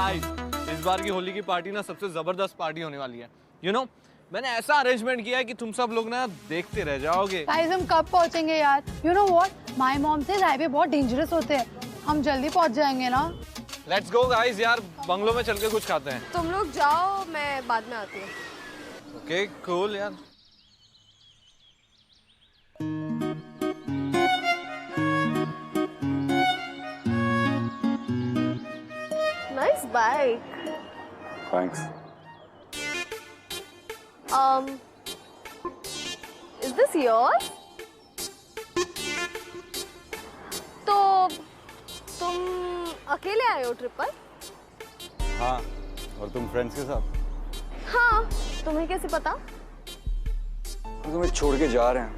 Guys, इस बार की होली की पार्टी ना सबसे जबरदस्त पार्टी होने वाली है। यू नो, मैंने ऐसा अरेंजमेंट किया है कि तुम सब लोग ना देखते रह जाओगे। गाइस, हम कब पहुंचेंगे यार? You know what, my mom से हाईवे बहुत डेंजरस होते हैं। हम जल्दी पहुंच जाएंगे ना? लेट्स गो गाइस यार, बंगलो में चल के कुछ खाते हैं। तुम लोग जाओ, मैं बाद में आती हूँ। ओके कूल यार। Nice bike. Thanks. Is this yours? तो तुम अकेले आए हो ट्रिप पर? हाँ, और तुम फ्रेंड्स के साथ? हाँ, तुम्हें कैसे पता? तुम्हें छोड़ के जा रहे हैं।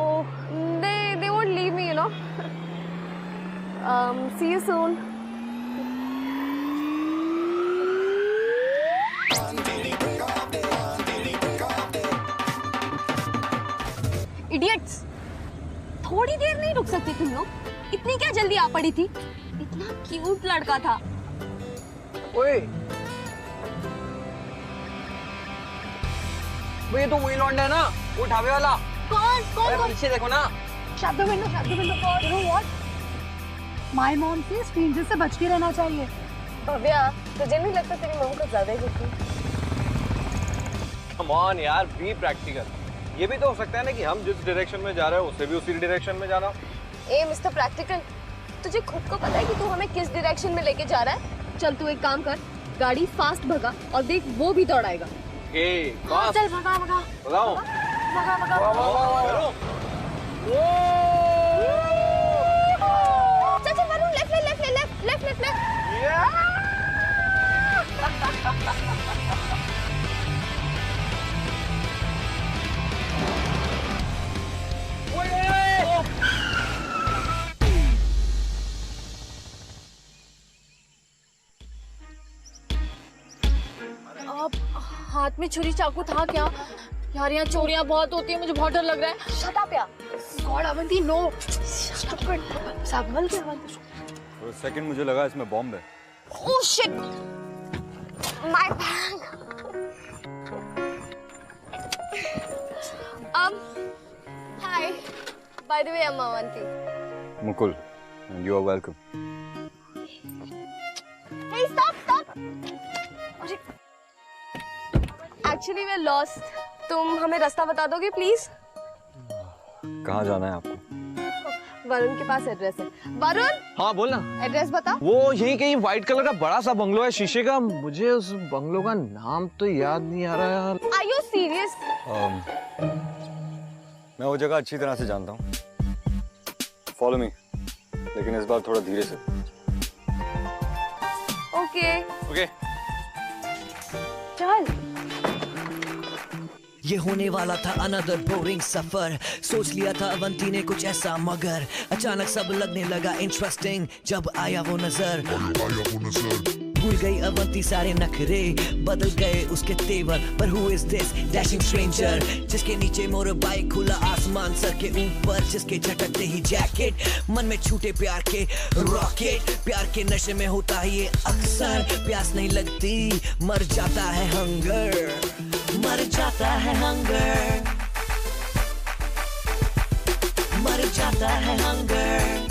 Oh, they won't leave me, you know. See you soon. Idiots! थोड़ी देर नहीं रुक सकते तुम लोग? इतनी क्या जल्दी आ पड़ी थी? इतना क्यूट लड़का था। ओए, वो ये तो वही लौंडा है ना, वो ढाबे वाला। कौन? कौन? पीछे देखो ना। Shut the window, shut the window. You know what, my mom से स्ट्रेंजर से बच के रहना चाहिए। भव्या, तुझे नहीं लगता तेरी मम्मी को ज्यादा ही गुस्सा? कम ऑन यार, बी प्रैक्टिकल। ये भी तो हो सकता है ना कि हम जिस डायरेक्शन में जा रहे हैं उसे भी उसी डायरेक्शन में जाना। ए मिस्टर प्रैक्टिकल, तुझे खुद को पता है कि तू हमें किस डायरेक्शन में लेके जा रहा है? चल तू एक काम कर, गाड़ी फास्ट भगा और देख वो भी दौड़ाएगा। हाँ, चल भगा भगा भगाओ। भगा भगा। चल चल Varun, left left left left left left. अब हाथ में छुरी चाकू था क्या? यार यहाँ चोरियां बहुत होती है, मुझे बहुत डर लग रहा है। शट अप यार। God Avanti, no. संभल के अवंती। For a second मुझे लगा इसमें बॉम्ब है। Oh shit! My bag. Hi. By the way, I'm Avanti. Mukul, and you are welcome. Hey, stop! Actually, we're lost. तुम हमें रास्ता बता दोगे प्लीज? कहाँ जाना है आपको? वरुण के पास एड्रेस है। वरुण, हाँ बोल ना। एड्रेस बता। वो यही कहीं व्हाइट कलर का बड़ा सा बंगलो है शीशे का। मुझे उस बंगलो का नाम तो याद नहीं आ रहा यार। Are you serious? मैं वो जगह अच्छी तरह से जानता हूँ। फॉलो मी, लेकिन इस बार थोड़ा धीरे से। Okay. ओके। चल। ये होने वाला था अनदर बोरिंग सफर, सोच लिया था अवंती ने कुछ ऐसा, मगर अचानक सब लगने लगा इंटरेस्टिंग जब आया वो नजर। भूल गई अवंती सारे नखरे, बदल गए उसके तेवर, पर who is this dashing stranger जिसके नीचे मोर बाइक, खुला आसमान सर के ऊपर, जिसके झटकते ही जैकेट, मन में छूटे प्यार के रॉकेट। प्यार के नशे में होता है ये अक्सर, प्यास नहीं लगती मर जाता है हंगर, मर जाता है हंगर, मर जाता है हंगर।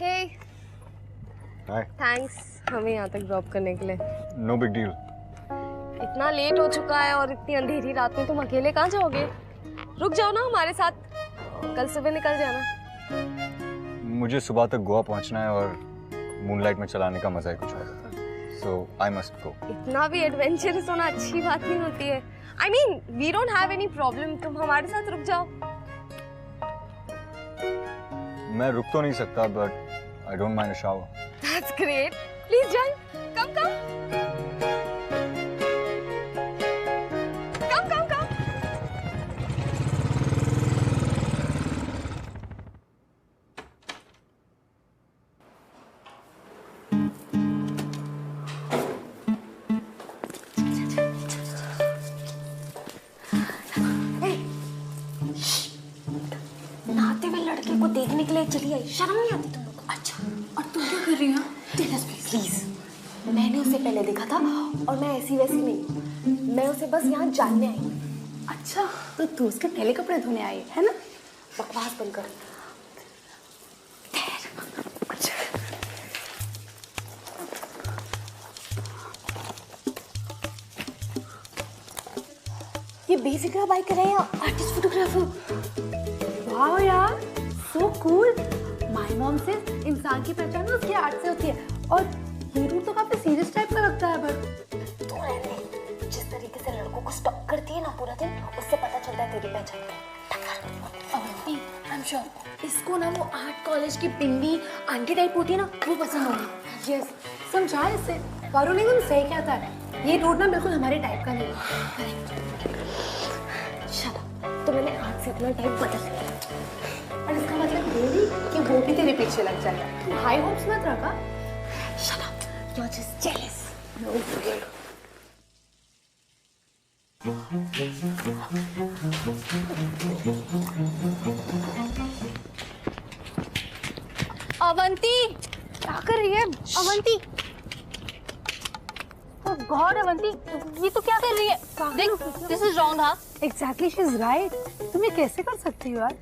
Hey. Hi. Thanks हमें यहाँ तक ड्रॉप करने के लिए। No big deal. इतना लेट हो चुका है और इतनी अंधेरी रात में तुम अकेले कहाँ जाओगे? रुक जाओ ना हमारे साथ, कल सुबह निकल जाना। मुझे सुबह तक गोवा पहुंचना है और मूनलाइट में चलाने का मजा ही कुछ और होता है। So I must go. इतना भी एडवेंचरस होना अच्छी बात नहीं होती है। I mean, we don't have any problem. तुम हमारे साथ रुक जाओ। मैं रुक तो नहीं सकता, but I don't mind a shower. That's great. Please join. Come, come. Come, come, come. नहाते हुए लड़के को देखने के लिए चली आई, शर्म नहीं आती तुम लोग को? अच्छा, और तुम क्या कर रही हो? प्लीज, मैंने उसे पहले देखा था और मैं ऐसी वैसी नहीं, मैं उसे बस यहाँ जानने आई हूँ। अच्छा, तो तू उसके पहले कपड़े धोने आई है ना? बकवास बंद कर। ये बेसिकली बाइक कर रहे हैं आर्टिस्ट फोटोग्राफर। वाह यार, सो कूल। माय मॉम से इंसान की पहचान उसकी आर्ट से होती है, और ये रूट तो काफी सीरियस टाइप का लगता है। बट तू रहने, जिस तरीके से लड़कों को स्टॉक करती है ना पूरा दिन, उससे पता चलता है तेरी पहचान। अवंती, आई एम श्योर इसको ना वो आर्ट कॉलेज की बिंदी आंटी टाइप होती है ना, वो पसंद होगी। यस, समझा इसे। वरुण एकदम सही कहता है, ये रूट ना बिल्कुल हमारे टाइप का नहीं है। शट अप, तो मैंने आज से अपना टाइप बदल लिया। और इसका मतलब ये नहीं कि वो भी तेरे पीछे लग जाएगा। तू हाई होप्स मत रखा। Shut up, you are just jealous. Avanti, क्या कर रही है अवंती? Oh God, अवंती, ये तो क्या कर रही है? देख, this is wrong, हाँ? Exactly, she is right. तुम ये कैसे कर सकती हो यार?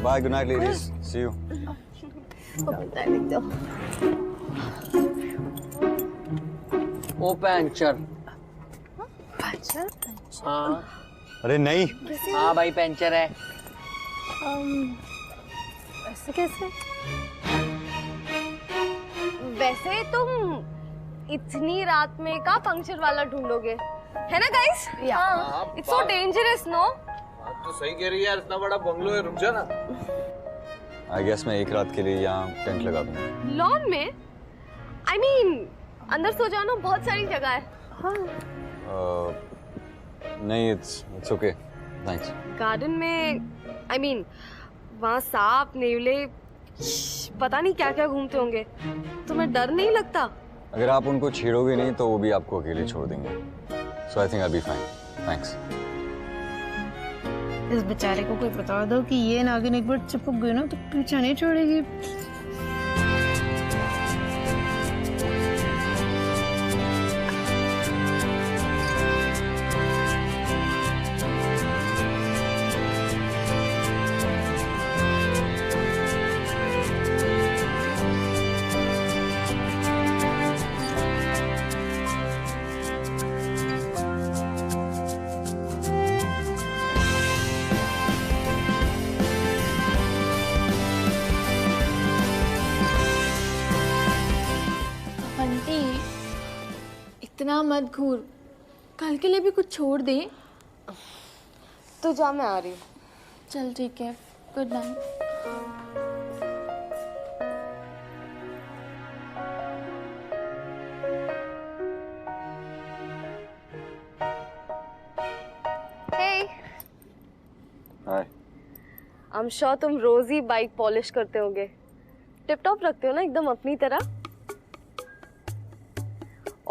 Bye, good night, ladies. See you. Oh puncture. अच्छा, हाँ अरे नहीं, हाँ भाई पंचर है। ऐसे कैसे? वैसे तुम इतनी रात में का पंक्चर वाला ढूंढोगे, है ना guys? Yeah. It's so dangerous, no? बात तो सही कह रही है यार, इतना बड़ा बंगलो है, रुक जा ना। I guess मैं एक रात के लिए यहाँ टेंट लगा दूँगा। लॉन में? I mean, अंदर सो जाओ ना, बहुत सारी जगह है। नहीं, it's okay. Thanks. गार्डन में, I mean, वहाँ सांप, नेवले, पता नहीं क्या क्या घूमते होंगे। तुम्हें डर नहीं लगता? अगर आप उनको छेड़ोगे नहीं तो वो भी आपको अकेले छोड़ देंगे। So I think I'll be fine. Thanks. इस बेचारे को कोई बता दो कि ये नागिन एक बार चिपक गई ना तो पीछा नहीं छोड़ेगी। इतना मत घूर, कल के लिए भी कुछ छोड़ दे। तो जा, मैं आ रही हूँ। चल ठीक है, good night. Hey, Hi. I'm sure तुम रोज ही बाइक पॉलिश करते होगे। टिप टॉप रखते हो ना, एकदम अपनी तरह।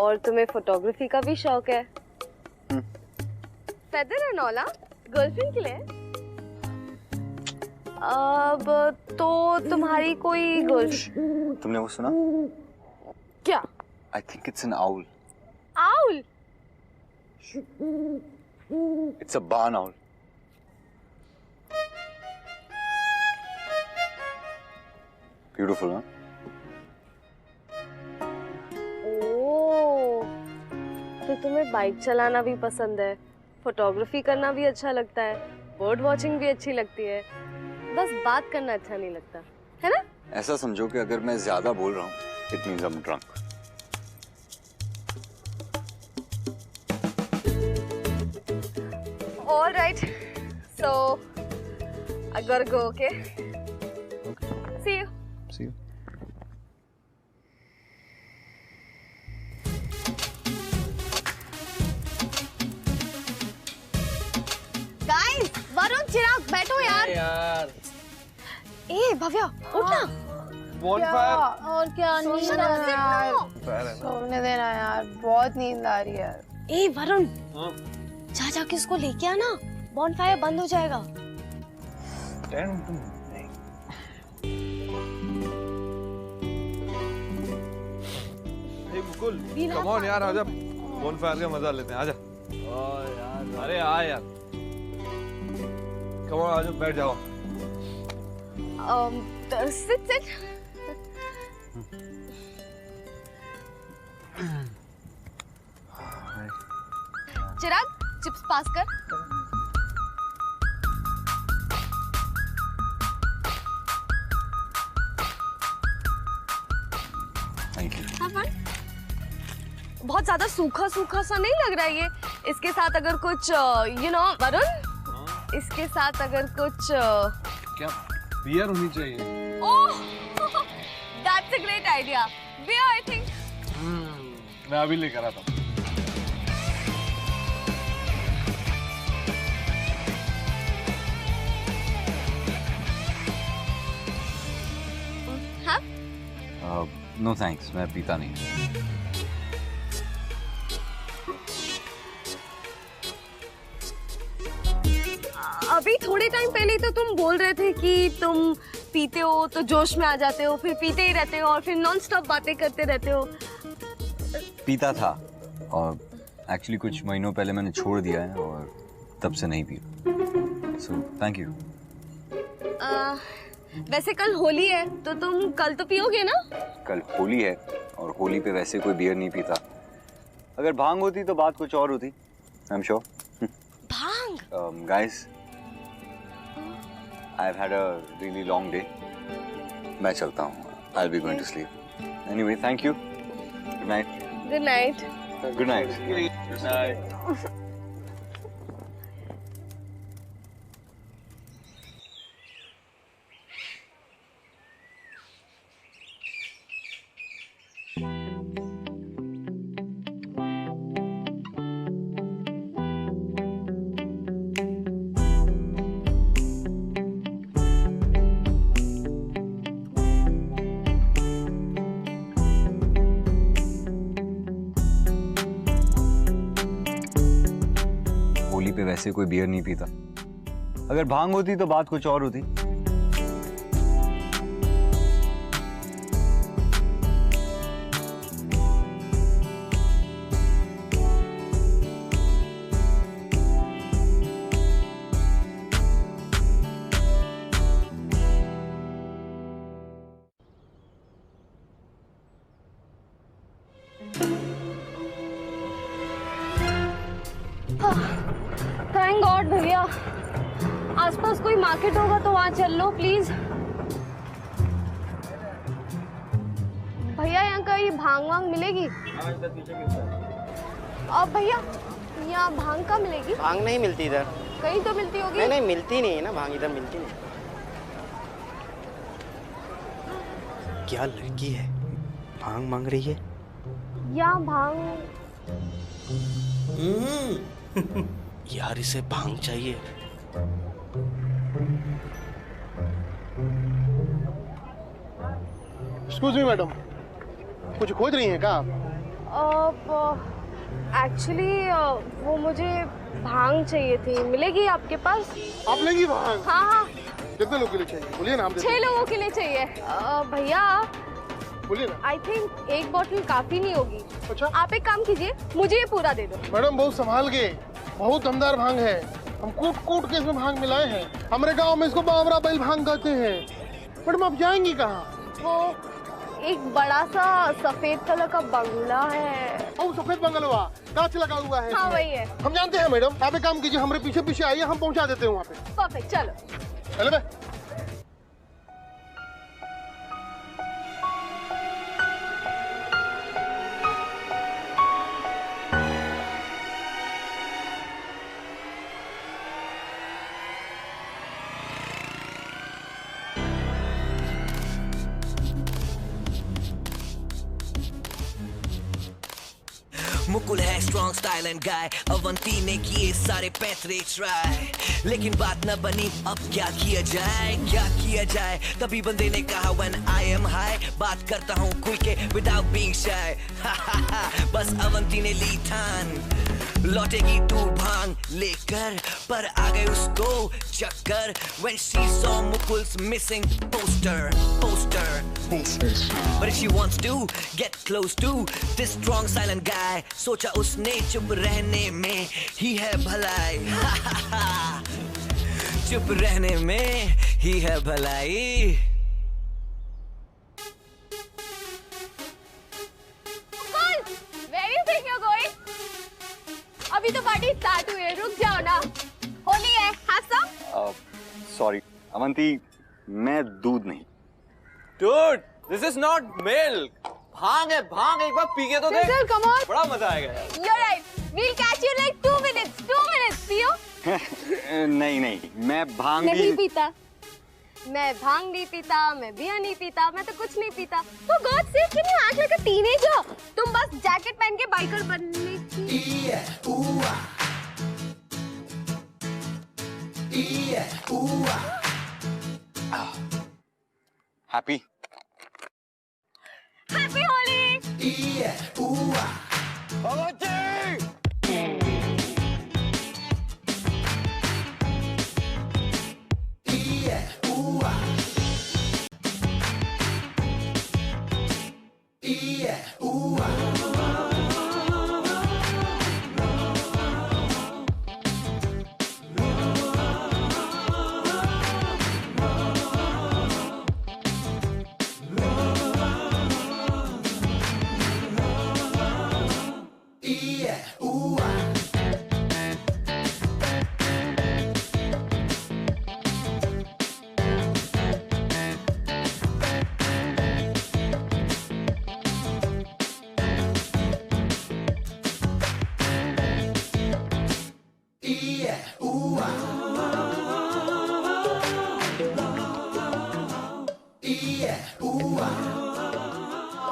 और तुम्हें फोटोग्राफी का भी शौक है। फेदर एंड ऑल, गर्लफ्रेंड के लिए? अब तो तुम्हारी कोई गर्लफ्रेंड? तुमने वो सुना? क्या? I think it's an owl. Owl? It's a barn owl. Beautiful, huh? तो तुम्हें बाइक चलाना भी पसंद है, फोटोग्राफी करना भी अच्छा लगता है, बर्ड वॉचिंग भी अच्छी लगती है, बस बात करना अच्छा नहीं लगता, है ना? ऐसा समझो कि अगर मैं ज्यादा बोल रहा हूँ, it means I'm drunk. All right, so I gotta go, okay? ए भव्या उठ ना। बॉनफायर और क्या नींद आ रहा है यार, सोने देना यार, बहुत नींद आ रही है। ए वरुण, जा जाके इसको लेके आना, बॉनफायर बंद हो जाएगा। हे मुकुल, कम ऑन यार, आजा बॉनफायर का मजा लेते हैं, आजा। यार अरे आ यार, कम ऑन, आजा बैठ जाओ। सिट। चिराग चिप्स पास कर। Thank you. बहुत ज्यादा सूखा सूखा सा नहीं लग रहा है ये? इसके साथ अगर कुछ वरुण, इसके साथ अगर कुछ क्या बियर होनी चाहिए? Oh that's a great idea. Beer I think. मैं अभी लेकर आता हूँ। हाँ नो थैंक्स, मैं पीता नहीं। अभी थोड़े टाइम पहले ही तो तुम बोल रहे थे कि तुम पीते हो तो जोश में आ जाते हो, फिर पीते ही रहते हो और फिर नॉन स्टॉप बातें करते रहते हो। पीता था और एक्चुअली कुछ महीनों पहले मैंने छोड़ दिया है और तब से नहीं पिया। So thank you. वैसे कल होली है तो तुम कल तो पियोगे ना? कल होली है और होली पे वैसे कोई बियर नहीं पीता। अगर भांग होती तो बात कुछ और होती। I am sure. Bhang? Guys, I have had a really long day. मैं चलता हूँ। I will be going to sleep. Anyway, thank you. Good night. Good night. Good night. Holi पे वैसे कोई बियर नहीं पीता। अगर भांग होती तो बात कुछ और होती। थैंक गॉड भैया, आसपास कोई मार्केट होगा तो वहाँ चल लो प्लीज। भैया यहाँ कहीं भांग वांग मिलेगी? अब भैया यहाँ भांग का मिलेगी? भांग नहीं मिलती इधर। कहीं तो मिलती होगी। नहीं मिलती नहीं है ना भांग, इधर मिलती नहीं। क्या लड़की है, भांग मांग रही है? यहाँ भांग यार इसे भांग चाहिए। एक्सक्यूज मी मैडम, कुछ खोज रही हैं क्या आप? एक्चुअली वो मुझे भांग चाहिए थी, मिलेगी आपके पास? आप लेंगी भांग? हाँ हाँ। कितने लोग के लिए चाहिए बोलिए ना, हम 6 लोगों के लिए चाहिए। भैया बोलिए ना। आई थिंक एक बोतल काफी नहीं होगी। अच्छा, आप एक काम कीजिए, मुझे ये पूरा दे दो। मैडम बहुत संभाल के, बहुत दमदार भांग है। हम कूट कूट के इसमें भांग मिलाए हैं। हमारे गांव में इसको बावरा बैल भांग कहते हैं। मैडम आप जाएंगी कहाँ? वो एक बड़ा सा सफेद कलर का बंगला है। ओ सफेद बंगलवा, कांच लगा हुआ है। हाँ वही है। हम जानते हैं मैडम, आप एक काम कीजिए, हमारे पीछे पीछे आइए, हम पहुंचा देते हैं वहाँ पे। परफेक्ट, चलो। चलो बे। मुकुल है स्ट्रॉन्ग स्टाइल एंड गाय, अवंती ने किए सारे पैतरे ट्राई, लेकिन बात न बनी, अब क्या किया जाए, क्या किया जाए। तभी बंदे ने कहा when I am high, बात करता हूँ खुल के without being shy। बस अवंती ने ली ठान, लौटेगी तू भांग लेकर, पर आ गए उसको चक्कर when she saw Mukul's missing poster। But if she wants to get close to this strong silent guy, सोचा उसने चुप रहने में ही है भलाई। चुप रहने में ही है भलाई। Where do you think you're going? अभी तो पार्टी स्टार्ट हुई है, रुक जाओ ना। होली है, have some? सॉरी अवंती, मैं दूध नहीं। Dude, this is not milk. भांग है भांग, एक बार पी के तो देख। Sizzle, come on. बड़ा मजा आएगा यार। You're right. We'll catch you in like 2 minutes. 2 minutes, पियो? नहीं नहीं, मैं भांग नहीं भी पीता। मैं भांग नहीं पीता, मैं बियर नहीं पीता, मैं तो कुछ नहीं पीता। For God's sake, can you act like a teenager? तुम बस जैकेट पहन के बाइकर बनने की। Happy Happy Holi!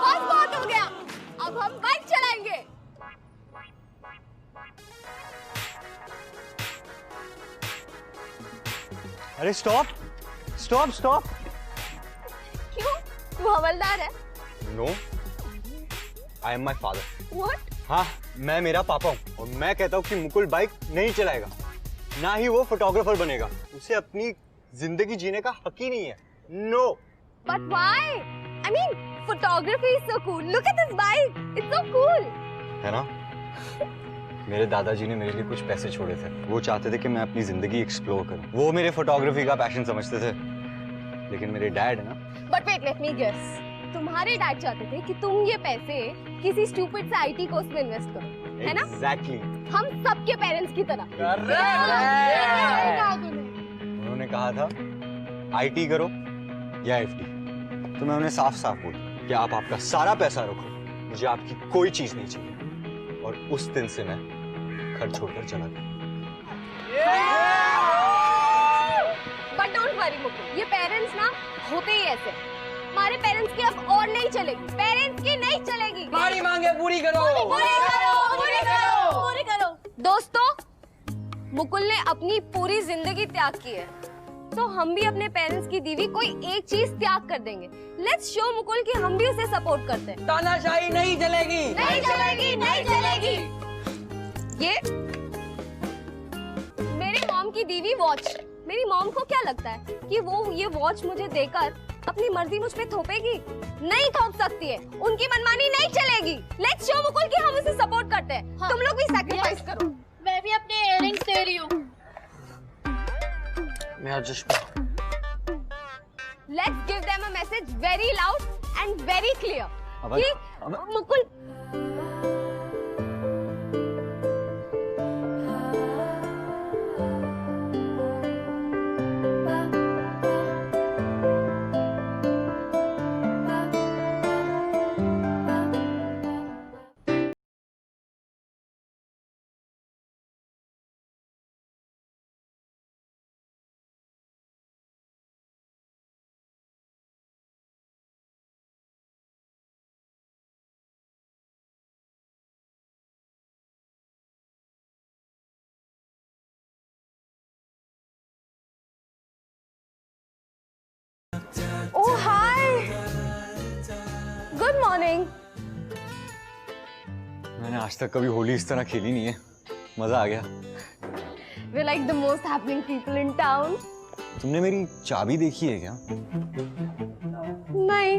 बस बहुत हो गया, अब हम बाइक चलाएंगे। अरे स्टॉप स्टॉप स्टॉप। क्यों? तू हवलदार है? No, I am my father. What? हाँ, मैं मेरा पापा हूँ और मैं कहता हूँ कि मुकुल बाइक नहीं चलाएगा, ना ही वो फोटोग्राफर बनेगा। उसे अपनी जिंदगी जीने का हक ही नहीं है। No. But why? I mean, photography is so cool. Look at this bike. It's so cool. है ना? मेरे दादाजी ने मेरे लिए कुछ पैसे छोड़े थे। वो चाहते थे कि मैं अपनी जिंदगी एक्सप्लोर करूं। वो मेरे फोटोग्राफी का पैशन समझते थे, लेकिन मेरे डैड है ना। But wait, let me guess. तुम्हारे डैड चाहते थे कि तुम ये पैसे किसी स्टूपिड से आईटी कोर्स में इन्वेस्ट करो, है ना? Exactly. हम सबके पेरेंट्स की तरह। उन्होंने कहा था आईटी करो या एफडी, तो मैं उन्हें साफ साफ बोला कि आप आपका सारा पैसा रखो, मुझे आपकी कोई चीज नहीं चाहिए। और उस दिन से मैं घर छोड़कर चला गया। But don't worry मुकुल, ये पेरेंट्स ना होते ही ऐसे। हमारे पेरेंट्स की अब और नहीं चलेगी, पेरेंट्स की नहीं चलेगी। बड़ी मांगे पूरी करो। पूरी करो, पूरी करो, पूरी करो। दोस्तों, मुकुल ने अपनी पूरी जिंदगी त्याग की है, तो हम भी अपने पेरेंट्स की दी हुई कोई एक चीज त्याग कर देंगे। लेट्स शो मुकुल कि हम भी उसे सपोर्ट करते हैं। तानाशाही नहीं चलेगी। नहीं चलेगी, नहीं चलेगी। ये मेरी मॉम की दी हुई वॉच। मेरी मॉम को क्या लगता है कि वो ये वॉच मुझे देकर अपनी मर्जी मुझ पे थोपेगी? नहीं थोप सकती है, उनकी मनमानी नहीं चलेगी। लेट्स शो मुकुल कि हम उसे सपोर्ट करते हैं। तुम लोग भी सैक्रिफाइस करो। मैं भी अपने इयररिंग्स दे रही हूँ। मैं adjust Let's give them a message very loud and very clear. कि मुकुल मॉर्निंग। मैंने आज तक कभी होली इस तरह खेली नहीं है, मजा आ गया। We're like the most happening people in town. तुमने मेरी चाबी देखी है क्या? नहीं।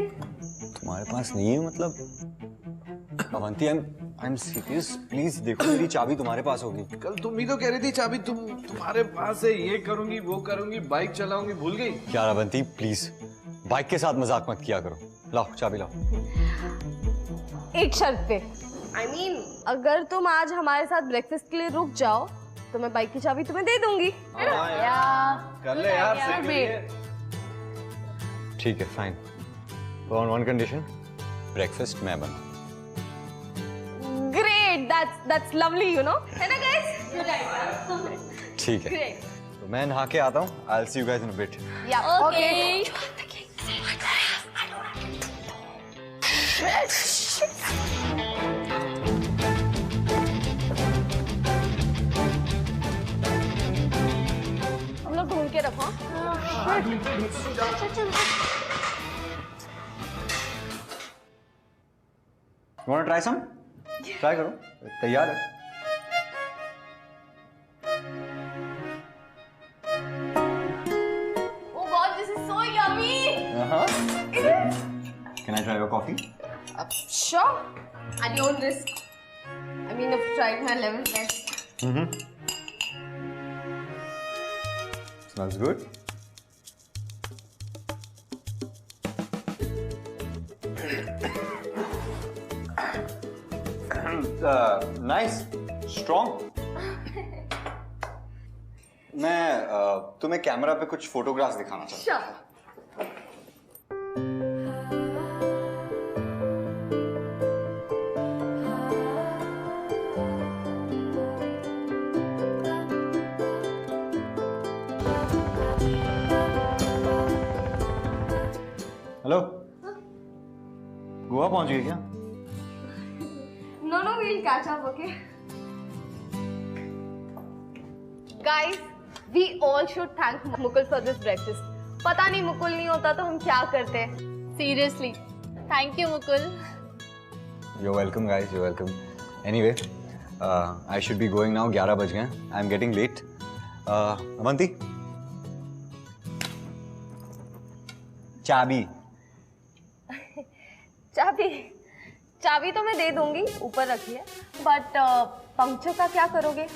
तुम्हारे पास नहीं है मतलब? Avanti, I am serious, please देखो मेरी चाबी तुम्हारे पास होगी। कल तुम ही तो कह रही थी चाबी तुम्हारे पास है, ये करूंगी वो करूंगी, बाइक चलाऊंगी, भूल गई? यार अवंती प्लीज बाइक के साथ मजाक मत किया करो। लाओ चाबी लाओ। एक शर्त पे। I mean, अगर तुम आज हमारे साथ ब्रेकफास्ट के लिए रुक जाओ तो मैं बाइक की चाबी तुम्हें दे दूंगी, है ना? कर ले यार, सही करिए। ठीक है fine, on one condition, breakfast मैं बनाऊं। Great, that's lovely, you know, है ना guys? ठीक है, तो मैं नहा के आता हूँ। I'll see you guys in a bit. Yeah, okay. हम लोग ढूंढ के रखो। You want to try some? Try करो, तैयार है। Oh God, this is so yummy. Can I try your coffee? Sure. At your own risk. I mean, I've tried my level best. Smells good. Nice, strong. मैं तुम्हें camera पे कुछ photographs दिखाना चाहता हूँ। हेलो, गोवा पहुंच गए क्या? No, we'll catch up, okay? Guys, we all should thank Mukul for this breakfast. पता नहीं मुकुल नहीं होता तो हम क्या करते? Seriously, thank you Mukul. You're welcome, guys. You're welcome. Anyway, I should be going now. 11 बज गए। I'm getting late. अवंती, चाबी। चाबी तो मैं दे दूंगी, ऊपर रखिए, बट पंक्चर का क्या करोगे?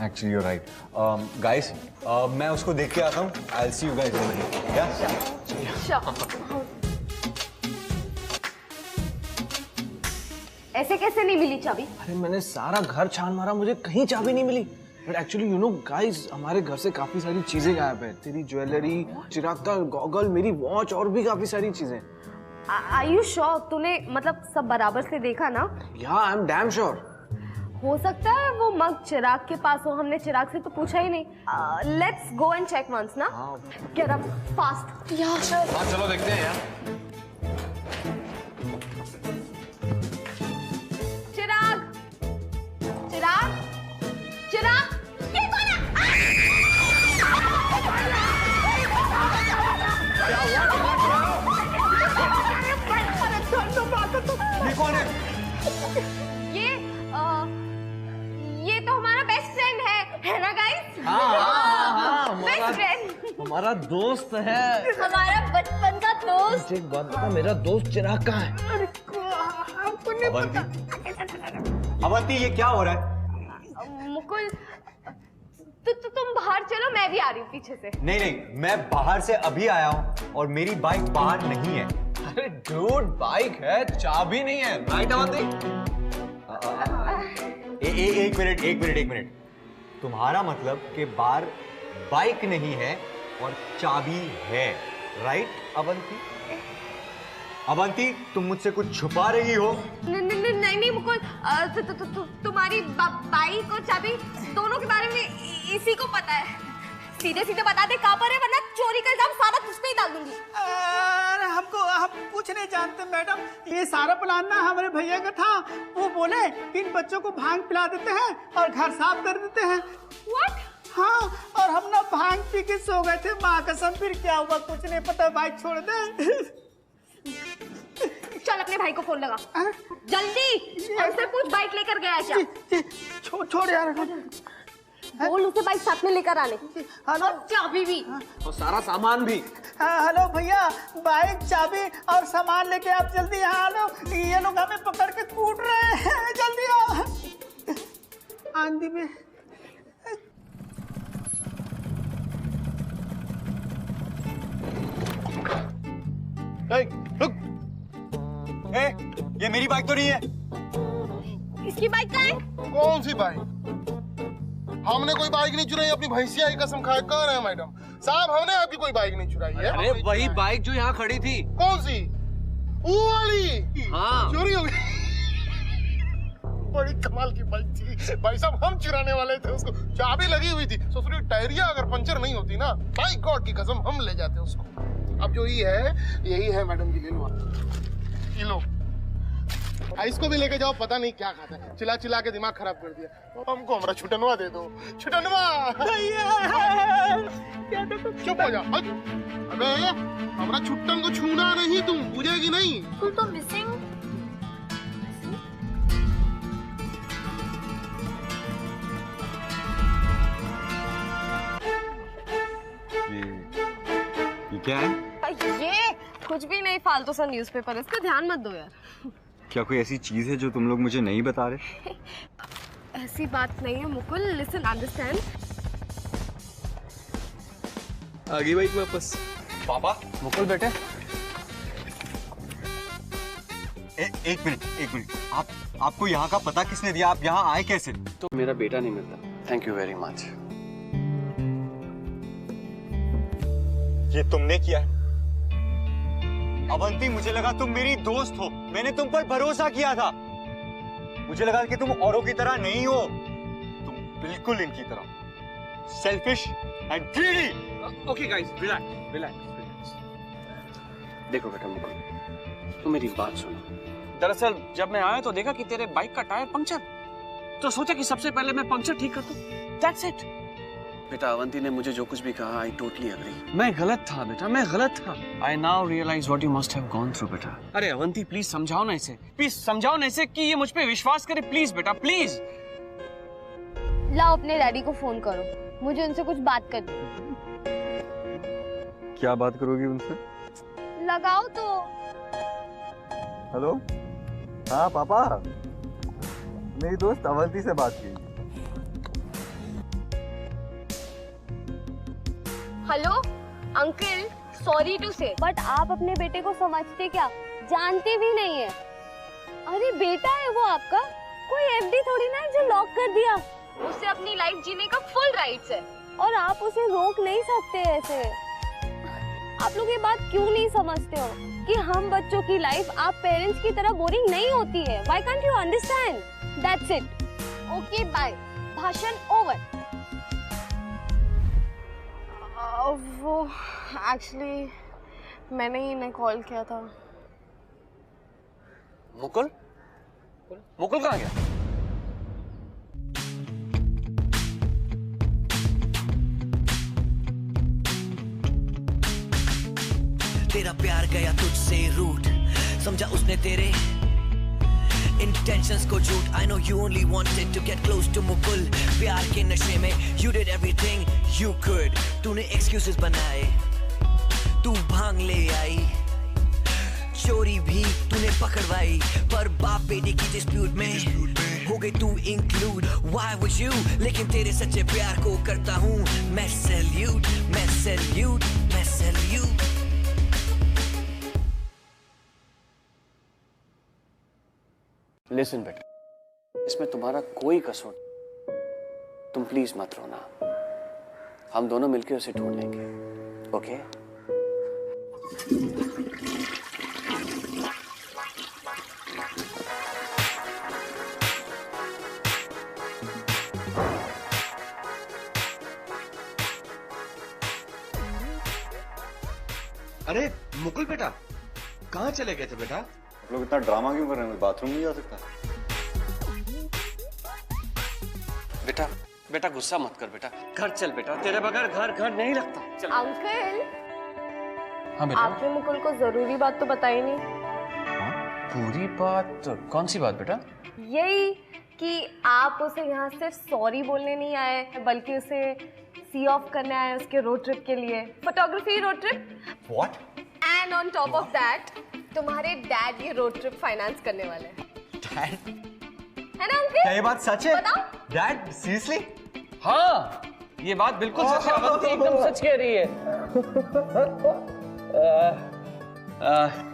Actually, you're right. Guys, मैं उसको देख के आता हूँ। I'll see you guys in a minute. Yeah? ऐसे कैसे नहीं मिली चाबी? अरे मैंने सारा घर छान मारा, मुझे कहीं चाबी नहीं मिली। But actually you know guys, हमारे घर से काफी सारी चीजें गायब है। तेरी ज्वेलरी, चिराग का गॉगल, मेरी वॉच और भी काफी सारी चीजें। Are you sure? तूने मतलब सब बराबर से देखा ना? Yeah, I'm damn sure. हो सकता है वो मग चिराग के पास हो, हमने चिराग से तो पूछा ही नहीं। Let's go and check once ना? Get up fast. Yeah, sure. हाँ चलो देखते हैं यार। चिराग, ये कौन है? ये कौन है? ये तो हमारा बेस्ट फ्रेंड है ना गाइस? हाँ, बेस्ट फ्रेंड, हमारा दोस्त है। हमारा बचपन का दोस्त। एक बात बता, मेरा दोस्त चिराग कहाँ है? अवंती, ये क्या हो रहा है? मुकुल, तुम बाहर चलो, मैं भी आ रही हूँ पीछे से। नहीं, मैं बाहर से अभी आया हूँ और मेरी बाइक बाहर नहीं है। अरे डूड, बाइक है, चाबी नहीं है, राइट अवंती? एक मिनट। तुम्हारा मतलब कि बाहर बाइक नहीं है और चाबी है, राइट अवंती? अवंती, तुम मुझसे कुछ छुपा रही हो? नहीं मुकुल, तुम्हारी बाइक और चाबी दोनों के बारे में इसी को पता है। सीधे बता दे कहाँ पर है, वरना चोरी का इल्जाम सारा तुझ पे ही डाल दूंगी। अरे हम कुछ नहीं जानते मैडम, ये सारा प्लान ना हमारे भैया का था। वो बोले कि इन बच्चों को भांग पिला देते हैं और घर साफ कर देते हैं। What? हाँ, और हम ना भांग पी के सो गए थे। माँ कसम, फिर क्या हुआ कुछ नहीं पता, बाइक छोड़ दे। चल अपने भाई को फोन लगा जल्दी, ऐसे पूछ बाइक लेकर गया क्या? छोड़ यार। बोल उसे बाइक साथ में लेकर आने। हेलो, चाबी भी और सारा सामान भी। हेलो भैया, बाइक, चाबी और सामान लेके आप जल्दी यहाँ आ लो। ये लोग हमें पकड़ के कूट रहे हैं, जल्दी आओ। आंधी में रुक। ये मेरी बाइक तो नहीं है। इसकी बाइक कहाँ है? कौन सी बाइक? हमने कोई बाइक नहीं चुराई, अपनी भैंसिया की कसम खाए कह रहे हैं मैडम साहब, हमने आपकी कोई बाइक नहीं चुराई है। अरे वही बाइक जो यहाँ खड़ी थी। कौन सी? वो वाली? हाँ। चोरी हो गई। बड़ी कमाल की बाइक थी भाई साहब, हम चुराने वाले थे उसको, चाबी लगी हुई थी। ससुरी टायरिया अगर पंचर नहीं होती ना, बाई गॉड की कसम हम ले जाते उसको। अब जो ये है, यही है मैडम जी, ले लो ये लो। इसको भी लेके जाओ, पता नहीं क्या खाता है, चिल्ला चिल्ला के दिमाग खराब कर दिया। तो हमको हमारा छुटनवा दे दो, छुटनवा। चुप हो जा। अबे हमारा छुट्टन को छूना नहीं, तुम बुझेगी नहीं। तो मिसिंग ये क्या है? ये कुछ भी नहीं, फालतू सा न्यूज़पेपर है, इसका ध्यान मत दो यार। क्या कोई ऐसी चीज है जो तुम लोग मुझे नहीं बता रहे? ऐसी बात नहीं है मुकुल, लिसन अंडरस्टैंड। आ गई बाइक वापस। पापा, मुकुल बेटे। एक मिनट। आपको यहाँ का पता किसने दिया? आप यहाँ आए कैसे? तो मेरा बेटा नहीं मिलता। Thank you very much. ये तुमने किया है? अवंती, मुझे लगा तुम मेरी दोस्त हो, मैंने तुम पर भरोसा किया था। मुझे लगा कि तुम औरों की तरह नहीं हो, तुम बिल्कुल इनकी तरह selfish and greedy. Okay guys, relax. देखो बेटा मुकुल, तुम मेरी बात सुनो। दरअसल जब मैं आया तो देखा कि तेरे बाइक का टायर पंक्चर, तो सोचा कि सबसे पहले मैं पंक्चर ठीक कर दूं। That's it. बेटा अवंती ने मुझे जो कुछ भी कहा, आई टोटली एग्री। मैं गलत था बेटा, मैं गलत था। I now realise what you must have gone through बेटा। अरे अवंती प्लीज समझाओ ना इसे, कि ये मुझ पे विश्वास करे, प्लीज बेटा प्लीज। लाओ अपने डैडी को फोन करो, मुझे उनसे कुछ बात करनी है। क्या बात करोगी उनसे? लगाओ तो। हेलो, हाँ पापा, मेरी दोस्त अवंती से बात की। हेलो अंकल, सॉरी टू से, बट आप अपने बेटे को समझते क्या? जानते भी नहीं है। अरे बेटा है वो आपका, कोई एफडी थोड़ी ना है जो लॉक कर दिया। उसे अपनी लाइफ जीने का फुल राइट्स है और आप उसे रोक नहीं सकते ऐसे। आप लोग ये बात क्यों नहीं समझते हो कि हम बच्चों की लाइफ आप पेरेंट्स की तरह बोरिंग नहीं होती है? Why can't you understand? That's it. Okay, bye. भाषण ओवर। वो एक्चुअली मैंने ही इन्हें कॉल किया था। मुकुल कहाँ गया? तेरा प्यार गया तुझसे रूट, समझा उसने तेरे intentions को झूठ। I know you only wanted to get close to Mukul, प्यार के नशे में you did everything you could। तूने excuses बनाए, तू भांग ले आई, चोरी भी तूने पकड़वाई, पर बाप बेटे की dispute में हो गई तू include। Why would you? लेकिन तेरे सच्चे प्यार को करता हूँ मैं salute, मैं salute, मैं salute। लिसन बेटा, इसमें तुम्हारा कोई कसूर नहीं। तुम प्लीज मत रोना, हम दोनों मिलकर उसे ढूंढ लेंगे। ओके? अरे मुकुल बेटा, कहाँ चले गए थे बेटा? लोग इतना ड्रामा क्यों कर रहे हैं? बाथरूम नहीं जा सकता? बेटा गुस्सा मत कर बेटा, घर चल बेटा, तेरे बगैर घर नहीं लगता। चल। अंकल, हाँ बेटा। आपने मुकुल को जरूरी बात तो बताई नहीं। पूरी बात? कौन सी बात बेटा? यही कि आप उसे यहाँ सिर्फ सॉरी बोलने नहीं आए बल्कि उसे सी ऑफ करने आए उसके रोड ट्रिप के लिए, photography road trip. What? And on top of that तुम्हारे डैड ये रोड ट्रिप फाइनेंस करने वाले हैं। Dad? है ना अंकल? क्या ये बात सच है? बताओ। Dad, seriously? हाँ, ये बात बिल्कुल सच है। अवंती एकदम सच कह रही है।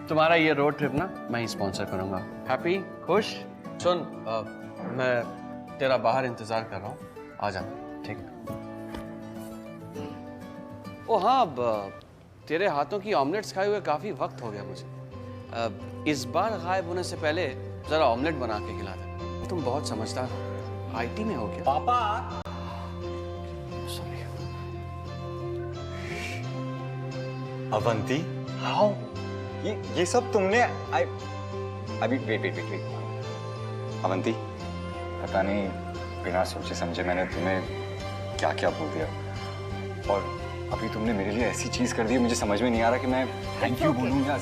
तुम्हारा ये रोड ट्रिप ना मैं ही स्पॉन्सर करूंगा। हैप्पी? खुश? सुन, मैं तेरा बाहर इंतजार कर रहा हूँ, आ जाना, ठीक? ओ हाँ, तेरे हाथों की ऑमलेट्स खाए हुए काफी वक्त हो गया मुझे। इस बार गायब होने से पहले जरा ऑमलेट बना के खिला दे। तुम बहुत समझदार हो। आईटी में हो क्या? पापा। सॉरी। अवंती? हाउ? ये सब तुमने अभी वेट। अवंती, पता नहीं बिना सोचे समझे मैंने तुम्हें क्या क्या बोल दिया, और अभी तुमने मेरे लिए ऐसी चीज कर दी मुझे समझ में नहीं आ रहा कि मैं थैंक यू बोलूं या